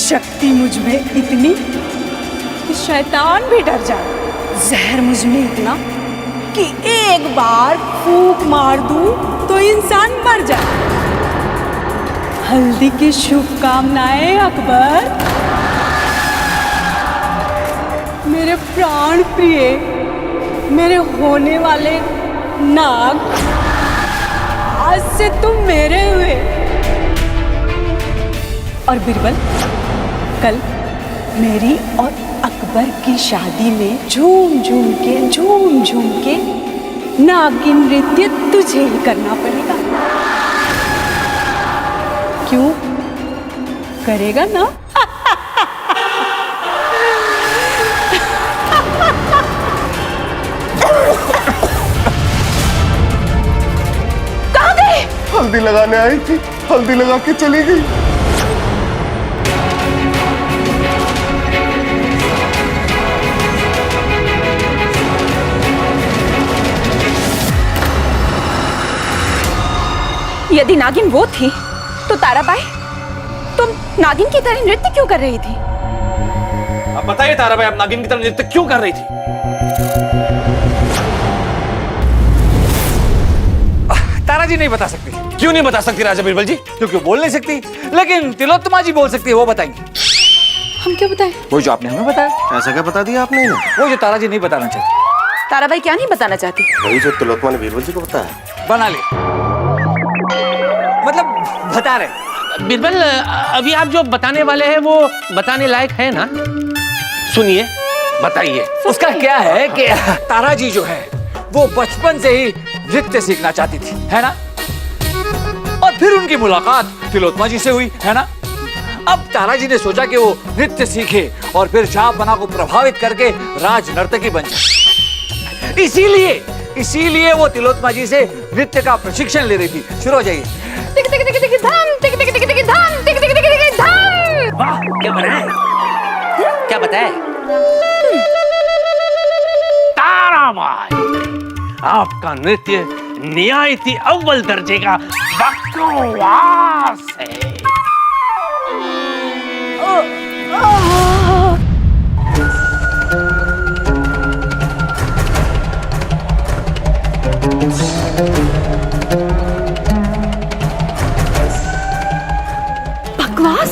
शक्ति मुझ में इतनी कि शैतान भी डर जाए, जहर मुझ में इतना कि एक बार फूंक मार दूं तो इंसान मर जाए। हल्दी की शुभकामनाएं अकबर। मेरे प्राण प्रिय, मेरे होने वाले नाग, आज से तुम मेरे हुए। और बिरबल, कल मेरी और अकबर की शादी में झूम झूम के नागिन नृत्य तुझे ही करना पड़ेगा। क्यों करेगा ना? कहाँ गए? हल्दी लगाने आई थी, हल्दी लगा के चली गई। यदि नागिन वो थी तो ताराबाई, तुम नागिन की तरह नृत्य क्यों कर रही थी? अब बताइए ताराबाई, आप नागिन की तरह नृत्य क्यों कर रही थी? तारा जी नहीं बता सकती। क्यों नहीं बता सकती राजा बिरबल जी? क्योंकि वो बोल नहीं सकती, लेकिन तिलोत्तमा जी बोल सकती है, वो बताएंगे। हम क्या बताएं? वो जो आपने हमें बताया। ऐसा क्या बता दिया आपने? वो जो तारा जी नहीं बताना चाहती। ताराबाई क्या नहीं बताना चाहती? वही जो तिलोत्तमा ने बीरबल जी को बताया। बना ले, मतलब बता रहे। बिरबल, अभी आप जो बताने वाले हैं वो बताने लायक है ना? सुनिए, बताइए। उसका क्या है कि तारा जी जो है वो बचपन से ही नृत्य सीखना चाहती थी, है ना? और फिर उनकी मुलाकात तिलोत्तमा जी से हुई, है ना? अब तारा जी ने सोचा कि वो नृत्य सीखे और फिर शाहपना को प्रभावित करके राज नर्तकी बन जाए। इसीलिए वो तिलोत्तमा जी से नृत्य का प्रशिक्षण ले रही थी। शुरू हो जाइए। टिक टिक टिक टिक धाम, टिक टिक टिक टिक धाम, टिक टिक टिक टिक धाम। वाह, क्या बनाए? क्या बताए? ताराबाई, आपका नृत्य निहायती अव्वल दर्जे का बकवास है। बकवास?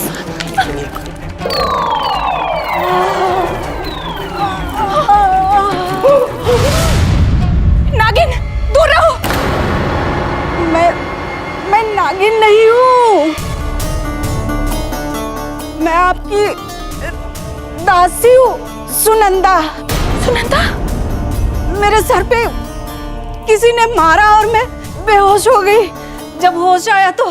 नागिन, दूर रहो। मैं नागिन नहीं हूँ। मैं आपकी दासी हूँ, सुनंदा। सुनंदा? मेरे सर पे किसी ने मारा और मैं बेहोश हो गई। जब होश आया तो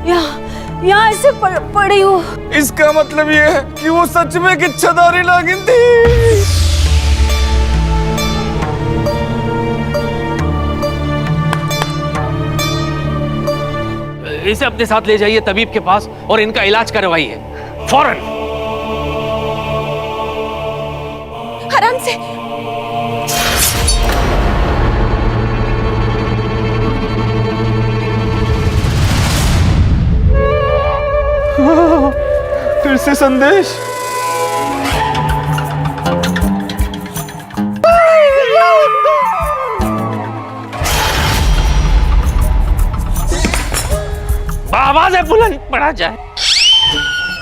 यहाँ ऐसे पड़ी हूँ। इसका मतलब ये है कि वो सच में एक इच्छाधारी नागिन थी। इसे अपने साथ ले जाइए तबीब के पास और इनका इलाज करवाइए फौरन। आराम से। फिर से संदेश। आवाज़ बुलंद पड़ा जाए।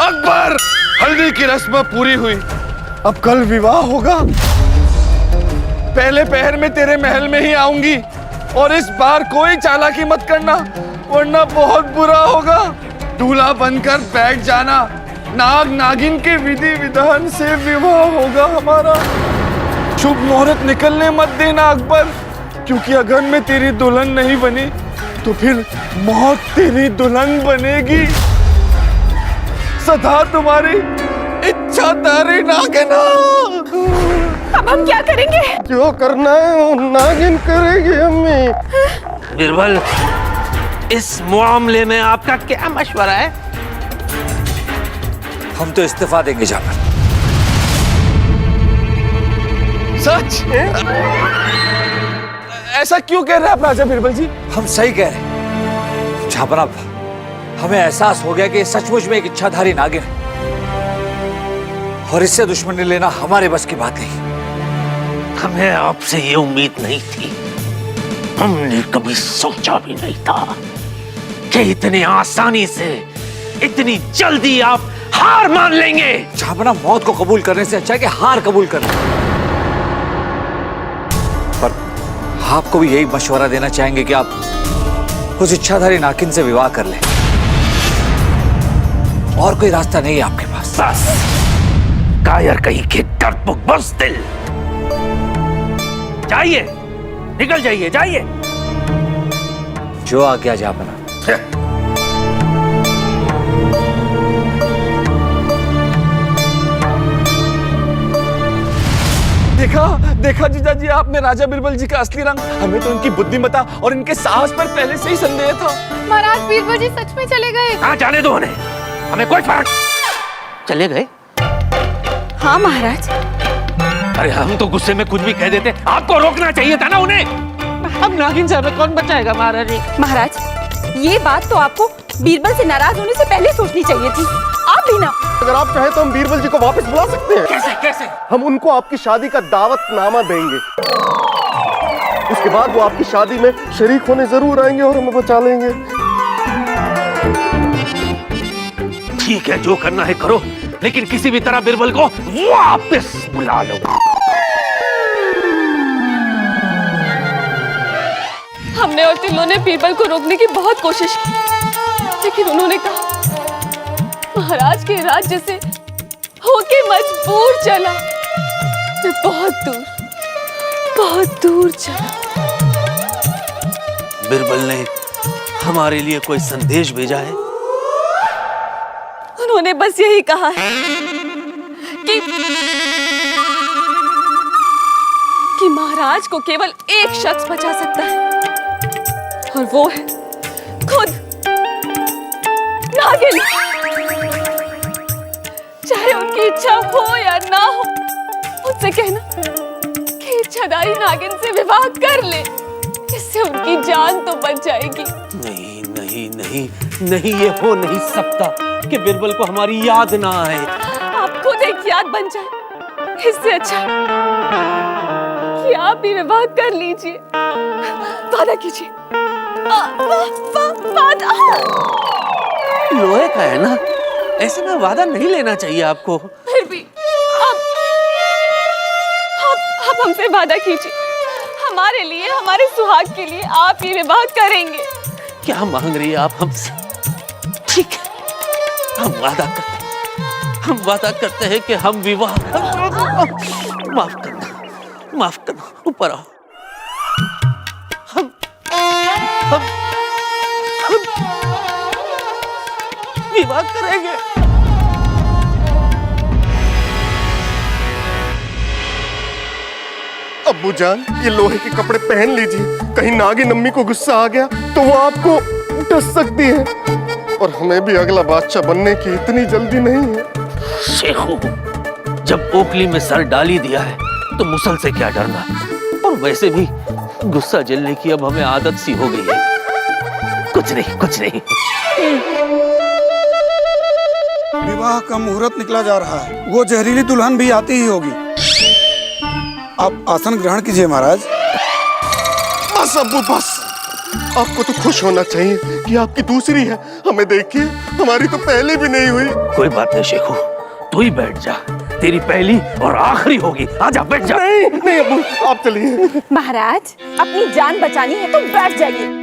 अकबर, हल्दी की रस्म पूरी हुई, अब कल विवाह होगा। पहले पहर में तेरे महल में ही आऊंगी और इस बार कोई चालाकी मत करना वरना बहुत बुरा होगा। दूल्हा बनकर बैठ जाना। नाग नागिन के विधि विधान से विवाह होगा हमारा। शुभ मुहूर्त निकलने मत देना अकबर, क्योंकि अगर मैं तेरी दुल्हन नहीं बनी तो फिर मौत तेरी दुल्हन बनेगी। सदा तुम्हारी इच्छाधारी नागिना। अब हम क्या करेंगे? जो करना है वो नागिन करेगी अम्मी। बिरबल, इस मामले में आपका क्या मशवरा है? हम तो इस्तीफा देंगे जाकर। सच? ऐसा क्यों कह रहे हैं आप राजा बिरबल जी? हम सही कह रहे हैं। छापरा, हमें एहसास हो गया कि सचमुच में एक इच्छाधारी नागिन है। और इससे दुश्मनी लेना हमारे बस की बात नहीं। हमें आपसे ये उम्मीद नहीं थी, हमने कभी सोचा भी नहीं था कि इतने आसानी से, इतनी जल्दी आप हार मान लेंगे। जहां मौत को कबूल करने से अच्छा है कि हार कबूल करना। पर आपको भी यही मशवरा देना चाहेंगे कि आप उस इच्छाधारी नागिन से विवाह कर लें। और कोई रास्ता नहीं है आपके पास। बस कायर कहीं के डरपोक बुज़दिल, जाइए, निकल जाइए, जाइए। जो आज्ञा जहां। देखा देखा जीजा जी आपने राजा बिरबल जी का असली रंग। हमें तो इनकी बुद्धिमत्ता और इनके साहस पर पहले से ही संदेह था। महाराज बीरबल जी सच में चले गए। हाँ, जाने दो उन्हें, हमें कोई फर्क। चले गए? हाँ महाराज। अरे हम तो गुस्से में कुछ भी कह देते, आपको रोकना चाहिए था ना उन्हें। अब नागिन से हमें कौन बचाएगा महाराज जी? महाराज ये बात तो आपको बीरबल से नाराज होने से पहले सोचनी चाहिए थी। आप भी ना। अगर आप चाहें तो हम बीरबल जी को वापस बुला सकते हैं। कैसे कैसे? हम उनको आपकी शादी का दावतनामा देंगे। उसके बाद वो आपकी शादी में शरीक होने जरूर आएंगे और हमें बचा लेंगे। ठीक है, जो करना है करो, लेकिन किसी भी तरह बिरबल को वापस बुला लो। हमने और तिल्लो ने बीरबल को रोकने की बहुत कोशिश की, लेकिन उन्होंने कहा महाराज के राज्य से होके मजबूर चला। मैं बहुत दूर चला। बिरबल ने हमारे लिए कोई संदेश भेजा है? उन्होंने बस यही कहा है कि महाराज को केवल एक शख्स बचा सकता है, और वो है खुद नागिन। चाहे उनकी इच्छा हो या ना हो, उससे कहना कि इच्छाधारी नागिन से विवाह कर ले, इससे उनकी जान तो बच जाएगी। नहीं नहीं नहीं नहीं, ये हो नहीं सकता कि बिरबल को हमारी याद ना आए। आप खुद एक याद बन जाए, इससे अच्छा कि आप भी विवाह कर लीजिए। वादा कीजिए। वादा। लोहे का है ना, ऐसे में वादा नहीं लेना चाहिए आपको। फिर भी आप हमसे वादा कीजिए, हमारे लिए, हमारे सुहाग के लिए आप ये विवाह करेंगे। क्या मांग रही है आप हमसे? ठीक है, हम वादा करते हैं कि हम विवाह। माफ करना, ऊपर आओ। हम विवाह करेंगे। अब्बू जान, ये लोहे के कपड़े पहन लीजिए। कहीं नागिन अम्मी को गुस्सा आ गया तो वो आपको डस सकती है, और हमें भी अगला बादशाह बनने की इतनी जल्दी नहीं है। शेखू, जब ओखली में सर डाली दिया है तो मुसल से क्या डरना। और वैसे भी गुस्सा झेलने की अब हमें आदत सी हो गई है। कुछ नहीं। विवाह का मुहूर्त निकला जा रहा है, वो जहरीली दुल्हन भी आती ही होगी। आप आसन ग्रहण कीजिए महाराज। बस अब्बू बस, आपको तो खुश होना चाहिए कि आपकी दूसरी है। हमें देखिए, हमारी तो पहले भी नहीं हुई। कोई बात नहीं शेखू, तू ही बैठ जा, तेरी पहली और आखिरी होगी। आजा बैठ जा। नहीं अब्बू, आप चलिए। महाराज अपनी जान बचानी है तो बैठ जाइए।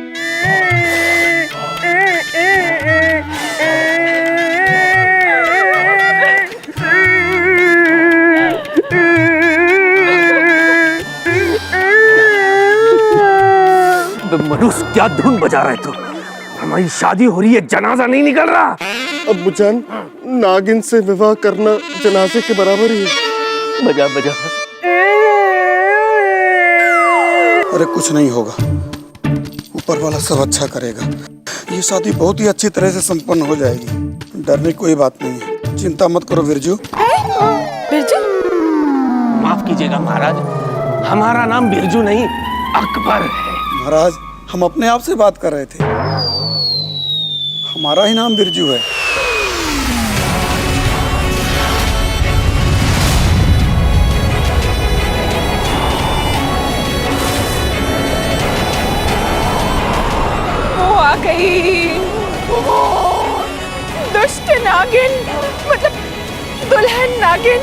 मनुष्य, क्या धुन बजा रहा है तू? हमारी शादी हो रही है, जनाजा नहीं निकल रहा। अब्बू जान, नागिन से विवाह करना जनाजे के बराबर ही है। बजा। अरे कुछ नहीं होगा, ऊपर वाला सब अच्छा करेगा। ये शादी बहुत ही अच्छी तरह से संपन्न हो जाएगी। डरने की कोई बात नहीं है, चिंता मत करो बिरजू। बिरजू? माफ कीजिएगा महाराज, हमारा नाम बिरजू नहीं, अकबर है। महाराज, हम अपने आप से बात कर रहे थे। हमारा ही नाम बिरजू है। नागिन मतलब दुल्हन नागिन।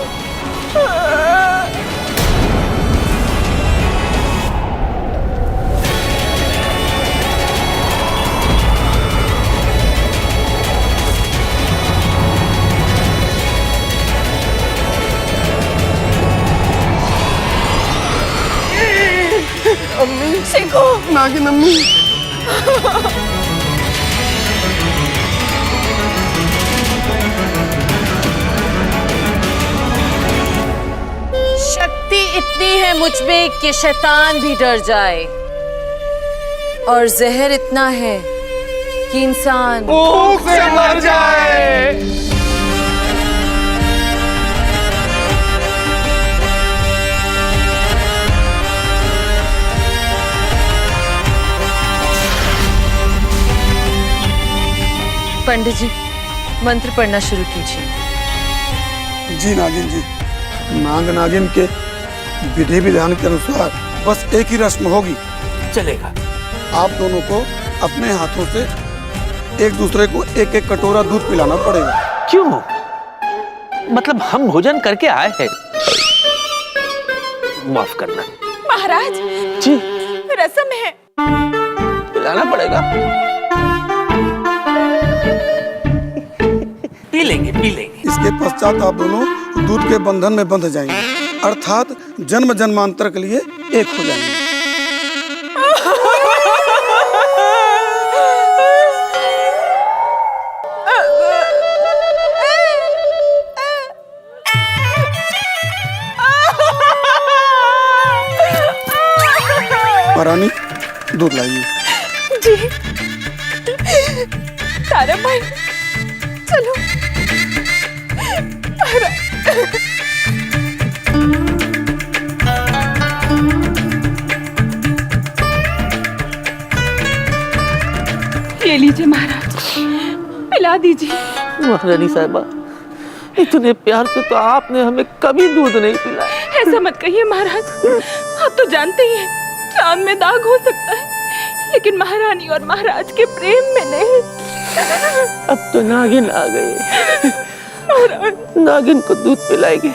अम्मी, शिखू, नागिन अम्मी। शक्ति इतनी है मुझ में कि शैतान भी डर जाए, और जहर इतना है कि इंसान भूख से मर जाए। पंडित जी, मंत्र पढ़ना शुरू कीजिए। जी नागिन जी, नाग नागिन के विधि विधान के अनुसार बस एक ही रस्म होगी। चलेगा। आप दोनों को अपने हाथों से एक दूसरे को एक एक कटोरा दूध पिलाना पड़ेगा। क्यों? मतलब हम भोजन करके आए हैं। माफ करना। महाराज जी, रस्म है। पिलाना पड़ेगा। पी लेंगे, पी लेंगे। इसके पश्चात आप दोनों दूध के बंधन में बंध जाएंगे, अर्थात जन्म जन्मांतर के लिए एक हो जाएंगे। महारानी, दूध लाइए। जी तारा भाई, चलो। ये लीजिए महाराज, पिला दीजिए। महारानी साहिबा, इतने प्यार से तो आपने हमें कभी दूध नहीं पिलाया। ऐसा मत कहिए महाराज, आप तो जानते ही हैं चांद में दाग हो सकता है, लेकिन महारानी और महाराज के प्रेम में नहीं। अब तो नागिन आ गई। नागिन को दूध पिलाएगी।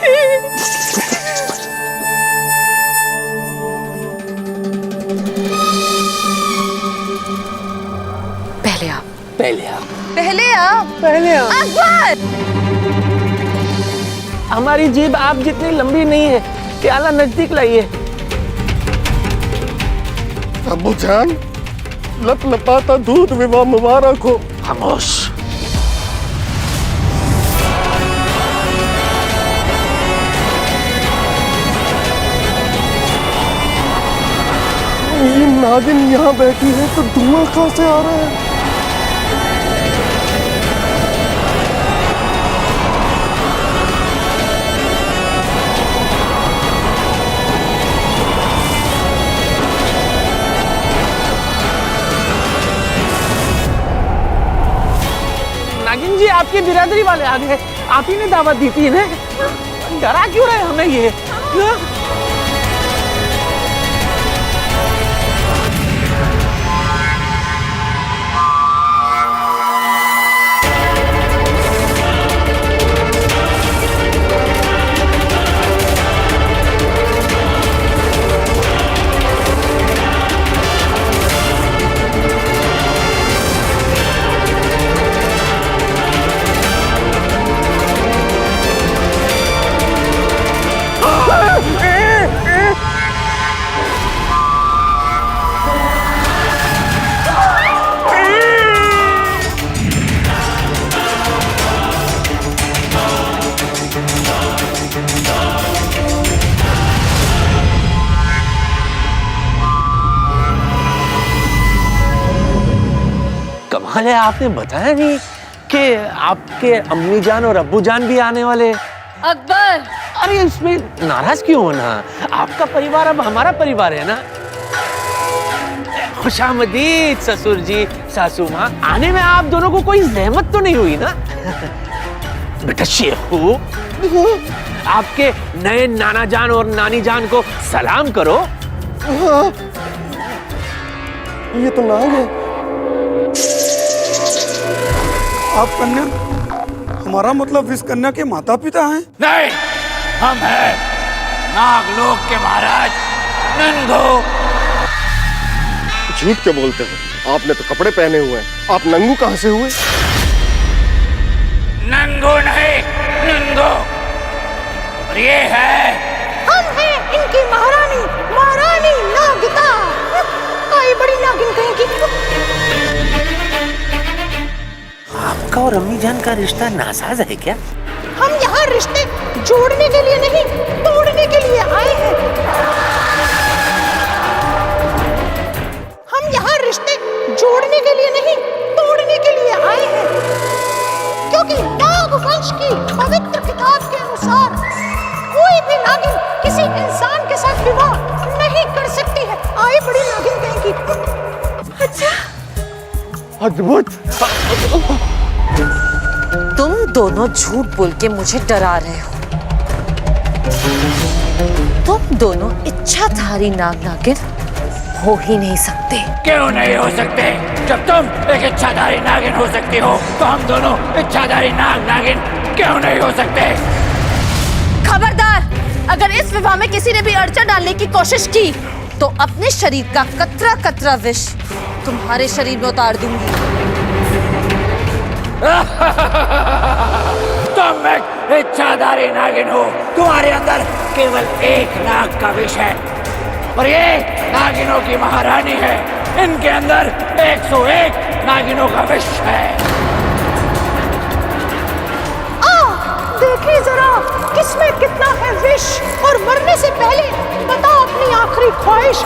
पहले आप, पहले आप। पहले आप, पहले आप। अकबर! हमारी जीभ आप जितनी लंबी नहीं है। प्याला नजदीक लाइए। अबू जान, लपलपाता दूध विवाह मुबारक हो। खामोश। ये नागिन यहाँ बैठी है तो धुआं कहाँ से आ रहा है? नागिन जी, आपकी बिरादरी वाले आ गए। आप ही ने दावत दी थी इन्हें। डरा क्यों रहे हमें ये? कमाल है, आपने बताया नहीं कि आपके अम्मी जान और अब्बू जान भी आने वाले। अकबर! अरे इसमें नाराज क्यों होना? आपका परिवार अब हमारा परिवार है ना। खुशामदीद ससुर जी, सासू माँ। आने में आप दोनों को कोई जहमत तो नहीं हुई ना? बेटा शेखू, आपके नए नाना जान और नानी जान को सलाम करो। ये तो नाग है। आप कन्या तुम्हारा मतलब विष कन्या के माता पिता हैं? नहीं, हम हैं नागलोक के महाराज नंगो। झूठ क्यों बोलते हो? आपने तो कपड़े पहने हुए हैं, आप नंगू कहाँ से हुए? नंगो नहीं, नंगो। और ये है, हम हैं इनकी महारानी, महारानी नागिता। आई बड़ी नागिन कहीं की। आपका और अम्मी जान का रिश्ता नासाज है क्या? हम यहाँ रिश्ते जोड़ने के लिए नहीं, तोड़ने के लिए आए हैं। हम यहाँ रिश्ते जोड़ने के लिए नहीं, तोड़ने के लिए आए हैं। क्योंकि नागवंश की पवित्र किताब के अनुसार कोई भी नागिन किसी इंसान के साथ विवाह नहीं कर सकती है। आई बड़ी नागिन कहीं की। अच्छा, अद्भुत। तुम दोनों झूठ बोल के मुझे डरा रहे हो। तुम दोनों इच्छाधारी नाग नागिन हो ही नहीं सकते। क्यों नहीं हो सकते? जब तुम एक इच्छाधारी नागिन हो सकती हो, तो हम दोनों इच्छाधारी नाग नागिन क्यों नहीं हो सकते? खबरदार, अगर इस विवाह में किसी ने भी अड़चन डालने की कोशिश की तो अपने शरीर का कतरा कतरा विष तुम्हारे शरीर में उतार दूंगी। तुम एक इच्छाधारी नागिन हो, तुम्हारे अंदर केवल एक नाग का विष है और ये नागिनों की महारानी है। इनके अंदर 101 नागिनों का विष है। देखिए जरा किसमें कितना है विष, और मरने से पहले बताओ अपनी आखिरी ख्वाहिश।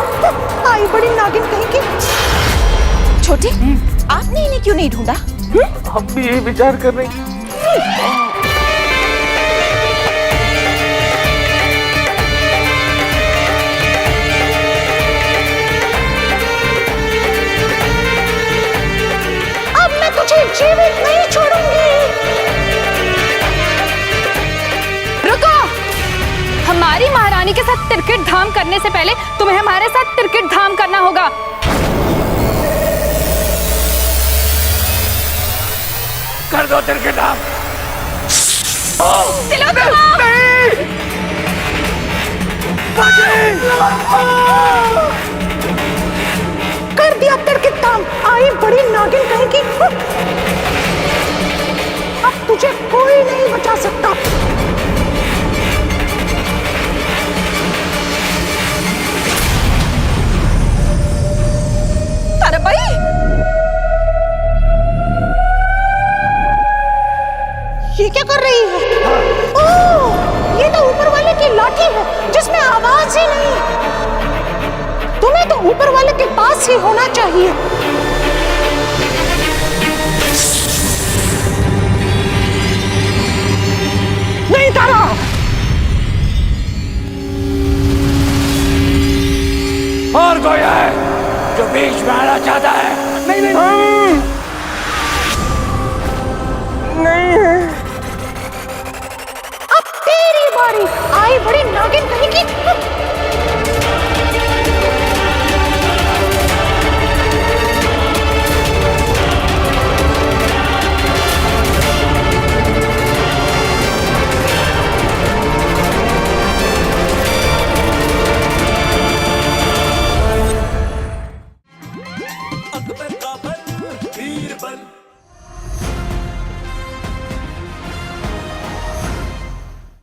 आई बड़ी नागिन कहीं की। छोटी, आपने इन्हें क्यों नहीं ढूंढा? हम भी यही विचार कर रहे हैं। अब मैं तुझे जीवित नहीं छोड़ूंगी। रुको! हमारी महारानी के साथ तिरकिट धाम करने से पहले तुम्हें हमारे साथ तिरकिट धाम करना होगा। कर दो तिरकिट धाम। कर दिया तिरकिट धाम। आई बड़ी नागिन कहीं की। अब तुझे कोई नहीं बचा सकता। ताराबाई, ये क्या कर रही है? ओह, ये तो ऊपर वाले की लाठी है जिसमें आवाज ही नहीं। तुम्हें तो ऊपर वाले के पास ही होना चाहिए। नहीं तारा। और कोई है जो बीच में आना चाहता है? नहीं नहीं